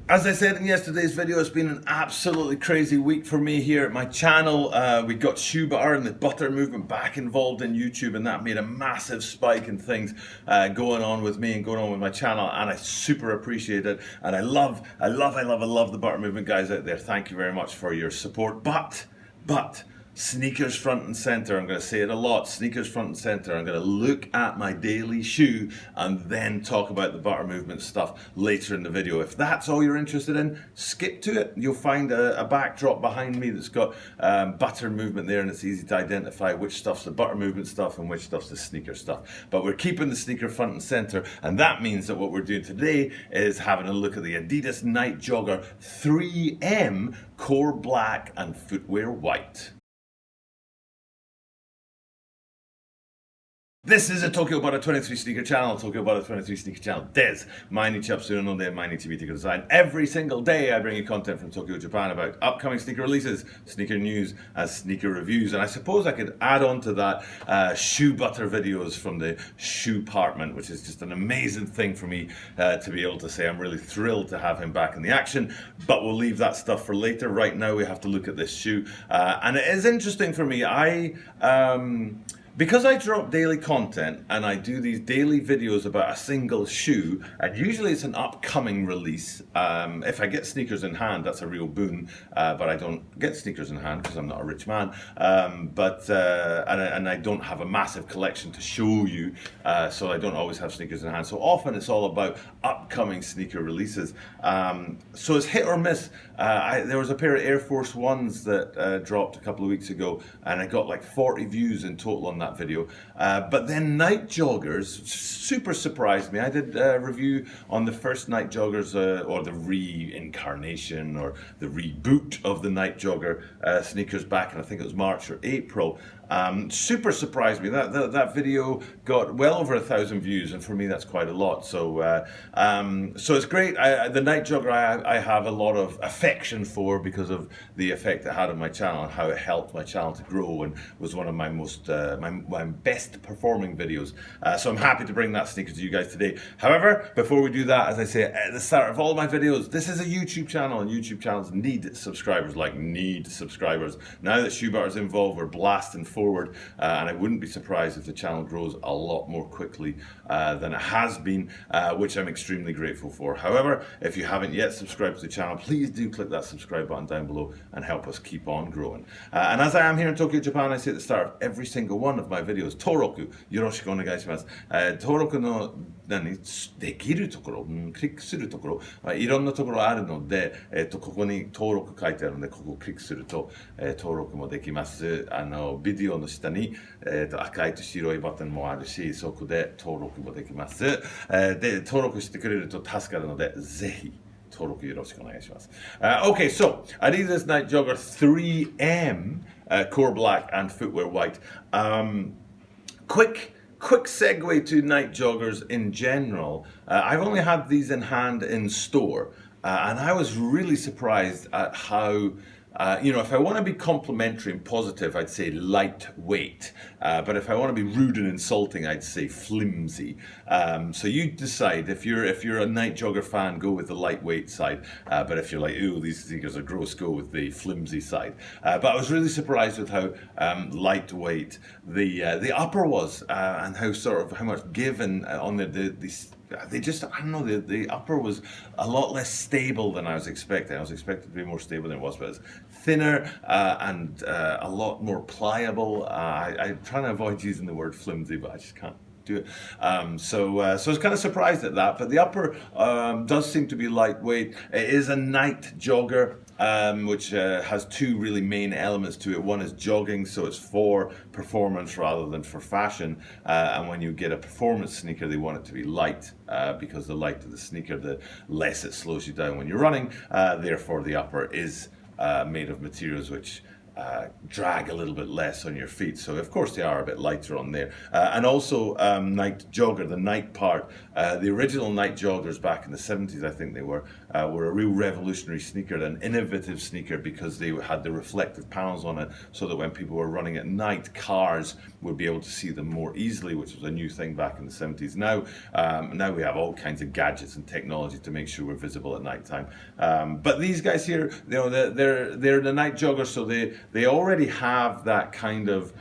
As I said in yesterday's video, it's been an absolutely crazy week for me here at my channel. We got shoe butter and the butter movement back involved in YouTube, and that made a massive spike in things going on with me and going on with my channel, and I super appreciate it. And I love the butter movement guys out there. Thank you very much for your support. But sneakers front and center. I'm going to say it a lot. Sneakers front and center. I'm going to look at my daily shoe and then talk about the butter movement stuff later in the video. If that's all you're interested in, skip to it. You'll find a backdrop behind me that's got butter movement there, and it's easy to identify which stuff's the butter movement stuff and which stuff's the sneaker stuff. But we're keeping the sneaker front and center, and that means that what we're doing today is having a look at the Adidas Nite Jogger 3M Core Black and Footwear White. This is a Tokyo Butter 23 sneaker channel, Tokyo Butter 23 sneaker channel des. Mainichi Apsuru no de Mainichi Mite Kudasai. Every single day I bring you content from Tokyo, Japan about upcoming sneaker releases, sneaker news, and sneaker reviews. And I suppose I could add on to that shoe butter videos from the shoe department, which is just an amazing thing for me to be able to say. I'm really thrilled to have him back in the action, but we'll leave that stuff for later. Right now we have to look at this shoe. And it is interesting for me. Because I drop daily content and I do these daily videos about a single shoe, and usually it's an upcoming release. If I get sneakers in hand, that's a real boon, but I don't get sneakers in hand because I'm not a rich man. And I don't have a massive collection to show you, so I don't always have sneakers in hand. So often it's all about upcoming sneaker releases. So it's hit or miss. There was a pair of Air Force Ones that dropped a couple of weeks ago, and I got like 40 views in total on that video. But then Nite Joggers super surprised me. I did a review on the first Nite Joggers, or the reincarnation or the reboot of the Nite Jogger sneakers back in, I think it was March or April. Super surprised me. That video got well over 1,000 views, and for me that's quite a lot. So it's great. The Nite Jogger I have a lot of affection for because of the effect it had on my channel and how it helped my channel to grow, and was one of my most my best performing videos. So I'm happy to bring that sneaker to you guys today. However, before we do that, as I say at the start of all my videos, this is a YouTube channel, and YouTube channels need subscribers, need subscribers. Now that Shoe Butter's involved, we're blasting forward, and I wouldn't be surprised if the channel grows a lot more quickly than it has been, which I'm extremely grateful for. However, if you haven't yet subscribed to the channel, please do click that subscribe button down below and help us keep on growing. And as I am here in Tokyo, Japan, I say at the start of every single one of my videos, Toroku, yoroshiku onegaishimasu. Toroku no dekiru tokoro, クリックするところ、いろんなところあるので、ここに登録書いてあるので、ここをクリックすると、登録もできます。ビデオの下に、赤いと白いバトンもあるし、そこで登録もできます。で、登録してくれると助かるので、ぜひ登録よろしくお願いします。Okay, so Adidas Nite Jogger 3M, Core Black and Footwear White. Quick segue to Nite Joggers in general. I've only had these in hand in store, and I was really surprised at how, if I want to be complimentary and positive, I'd say lightweight. But if I want to be rude and insulting, I'd say flimsy. So you decide. If you're a Nite Jogger fan, go with the lightweight side. But if you're like, ooh, these sneakers are gross, go with the flimsy side. But I was really surprised with how lightweight the upper was, and how much given on the upper was a lot less stable than I was expecting. I was expecting to be more stable than it was, but it's thinner and a lot more pliable. I'm trying to avoid using the word flimsy, but I just can't do it. So I was kind of surprised at that, but the upper does seem to be lightweight. It is a Nite Jogger, which has two really main elements to it. One is jogging, so it's for performance rather than for fashion. And when you get a performance sneaker, they want it to be light, because the lighter the sneaker, the less it slows you down when you're running. Therefore, the upper is made of materials which drag a little bit less on your feet. So of course they are a bit lighter on there. And also Nite Jogger, the Nite part, the original Nite Joggers back in the 70s, I think they were, were a real revolutionary sneaker, an innovative sneaker, because they had the reflective panels on it, so that when people were running at night, cars would be able to see them more easily, which was a new thing back in the 70s. Now we have all kinds of gadgets and technology to make sure we're visible at night time. But these guys here, they're the Nite Jogger, so they already have that kind of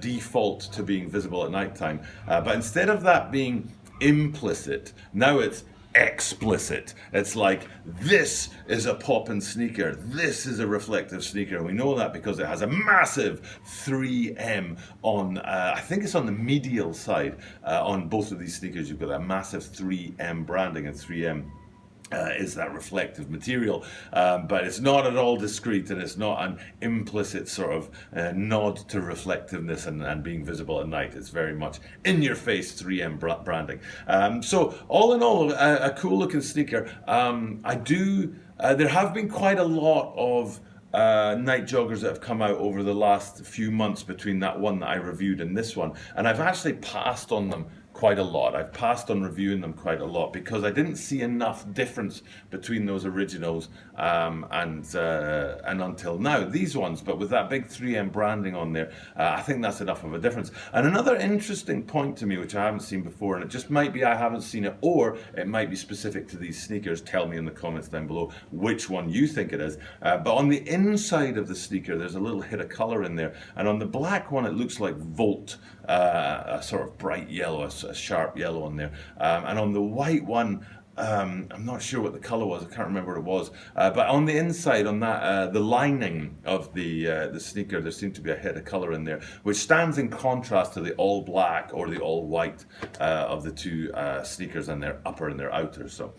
default to being visible at night time. But instead of that being implicit, now it's explicit. It's like, this is a pop-in sneaker, this is a reflective sneaker, and we know that because it has a massive 3M on, I think it's on the medial side, on both of these sneakers. You've got that massive 3M branding, and 3M is that reflective material, but it's not at all discreet, and it's not an implicit sort of nod to reflectiveness and being visible at night. It's very much in your face 3M branding. So all in all, a cool looking sneaker. There have been quite a lot of Nite Joggers that have come out over the last few months, between that one that I reviewed and this one, and I've actually passed on them quite a lot. I've passed on reviewing them quite a lot because I didn't see enough difference between those originals and until now, these ones. But with that big 3M branding on there, I think that's enough of a difference. And another interesting point to me, which I haven't seen before, and it just might be I haven't seen it, or it might be specific to these sneakers. Tell me in the comments down below which one you think it is. But on the inside of the sneaker, there's a little hit of color in there, and on the black one, it looks like Volt, a sort of bright yellow, a sharp yellow on there, and on the white one, I'm not sure what the color was. I can't remember what it was. But on the inside, on that, the lining of the sneaker, there seemed to be a hit of color in there, which stands in contrast to the all black or the all white of the two sneakers, and their upper and their outer. So,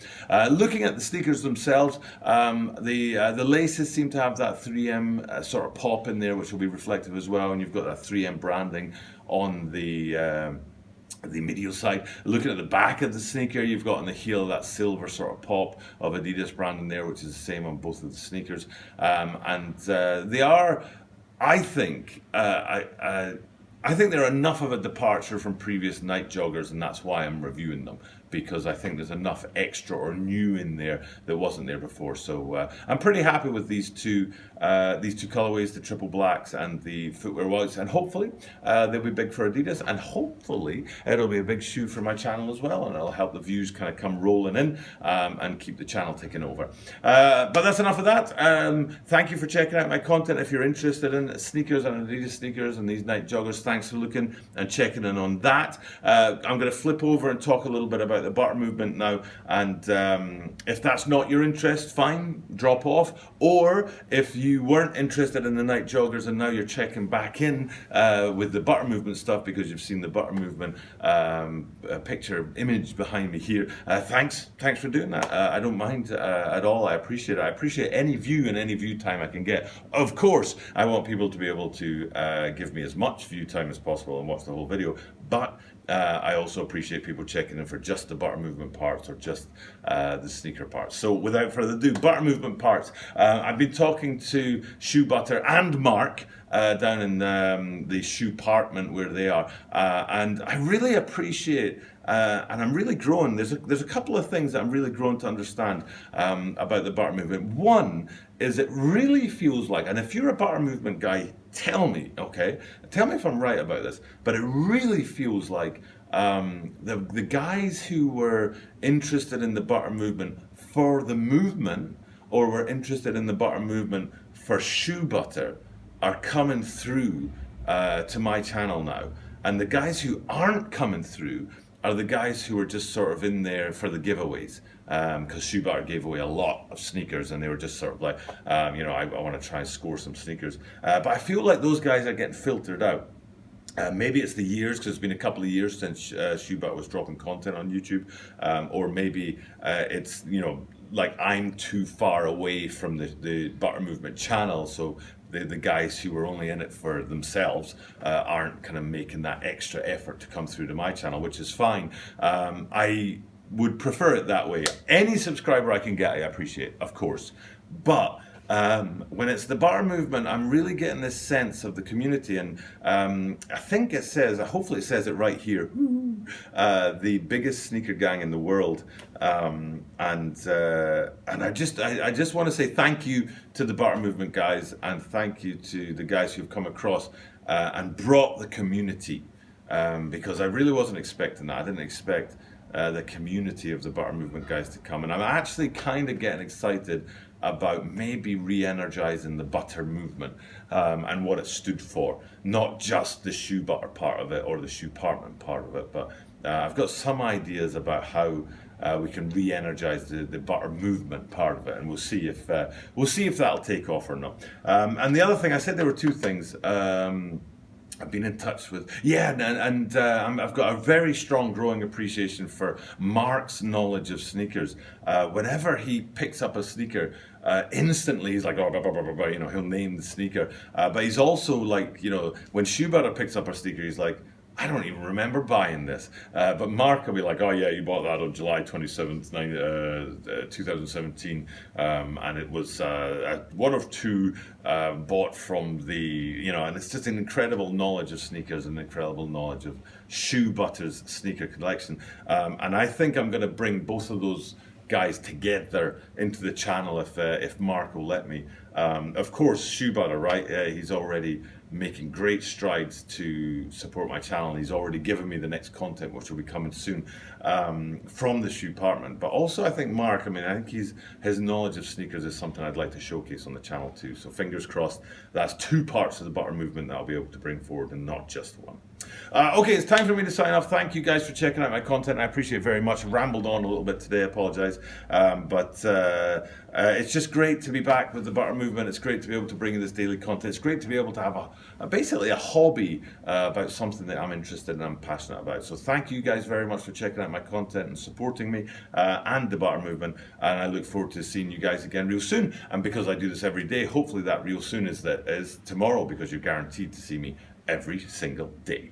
looking at the sneakers themselves, the laces seem to have that 3M sort of pop in there, which will be reflective as well, and you've got that 3M branding on the medial side. Looking at the back of the sneaker, you've got on the heel that silver sort of pop of Adidas branding there, which is the same on both of the sneakers. And they are, I think, I think they're enough of a departure from previous Nite Joggers, and that's why I'm reviewing them, because I think there's enough extra or new in there that wasn't there before. So I'm pretty happy with these two colorways, the triple blacks and the footwear whites, and hopefully they'll be big for Adidas, and hopefully it'll be a big shoe for my channel as well, and it'll help the views kind of come rolling in and keep the channel ticking over. But that's enough of that. Thank you for checking out my content. If you're interested in sneakers and Adidas sneakers and these Nite Joggers, thanks for looking and checking in on that. I'm going to flip over and talk a little bit about the butter movement now, and if that's not your interest, fine, drop off. Or if you weren't interested in the Nite Joggers and now you're checking back in with the butter movement stuff because you've seen the butter movement picture image behind me here, thanks for doing that. I don't mind at all. I appreciate it. I appreciate any view and any view time I can get. Of course, I want people to be able to give me as much view time as possible and watch the whole video, but I also appreciate people checking in for just the butter movement parts or just the sneaker parts. So without further ado, butter movement parts. I've been talking to Shoe Butter and Mark down in the shoe apartment where they are, and I really appreciate and I'm really growing. There's a couple of things that I'm really growing to understand about the butter movement. One is it really feels like, and if you're a butter movement guy, tell me, okay? Tell me if I'm right about this, but it really feels like the guys who were interested in the butter movement for the movement, or were interested in the butter movement for shoe butter, are coming through to my channel now. And the guys who aren't coming through are the guys who are just sort of in there for the giveaways, because Shoe Butter gave away a lot of sneakers, and they were just sort of like, you know, I want to try and score some sneakers. But I feel like those guys are getting filtered out. Maybe it's the years, because it's been a couple of years since Shoe Butter was dropping content on YouTube, or maybe it's, you know, like I'm too far away from the butter movement channel, so the guys who were only in it for themselves aren't kind of making that extra effort to come through to my channel, which is fine. I would prefer it that way. Any subscriber I can get, I appreciate, of course. But When it's the butter movement, I'm really getting this sense of the community, and I think it says, hopefully it says it right here, the biggest sneaker gang in the world, and I just want to say thank you to the butter movement guys, and thank you to the guys who've come across and brought the community, because I really wasn't expecting that. I didn't expect the community of the butter movement guys to come, and I'm actually kind of getting excited about maybe re-energizing the butter movement and what it stood for, not just the shoe butter part of it or the shoe partment part of it, but I've got some ideas about how we can re-energize the butter movement part of it, and we'll see if that'll take off or not. And the other thing, I said there were two things. I've been in touch with, and I've got a very strong growing appreciation for Mark's knowledge of sneakers. Whenever he picks up a sneaker, instantly he's like, oh, blah, blah, blah, blah, blah, he'll name the sneaker. But he's also like, when Shoe Butter picks up a sneaker, he's like, I don't even remember buying this. But Mark will be like, oh yeah, you bought that on July 27th, 2017. And it was one of two bought from the, and it's just an incredible knowledge of sneakers, an incredible knowledge of Shoe Butter's sneaker collection. And I think I'm going to bring both of those guys together into the channel if Mark will let me. Of course, Shoe Butter, right? He's already making great strides to support my channel. He's already given me the next content, which will be coming soon from the shoe department. But also, I think Mark, I think his knowledge of sneakers is something I'd like to showcase on the channel too. So fingers crossed, that's two parts of the butter movement that I'll be able to bring forward and not just one. Okay, it's time for me to sign off. Thank you guys for checking out my content. I appreciate it very much. Rambled on a little bit today, I apologize. But it's just great to be back with the butter movement. It's great to be able to bring you this daily content. It's great to be able to have basically a hobby about something that I'm interested in and I'm passionate about. So thank you guys very much for checking out my content and supporting me and the butter movement. And I look forward to seeing you guys again real soon. And because I do this every day, hopefully that real soon is tomorrow, because you're guaranteed to see me every single day.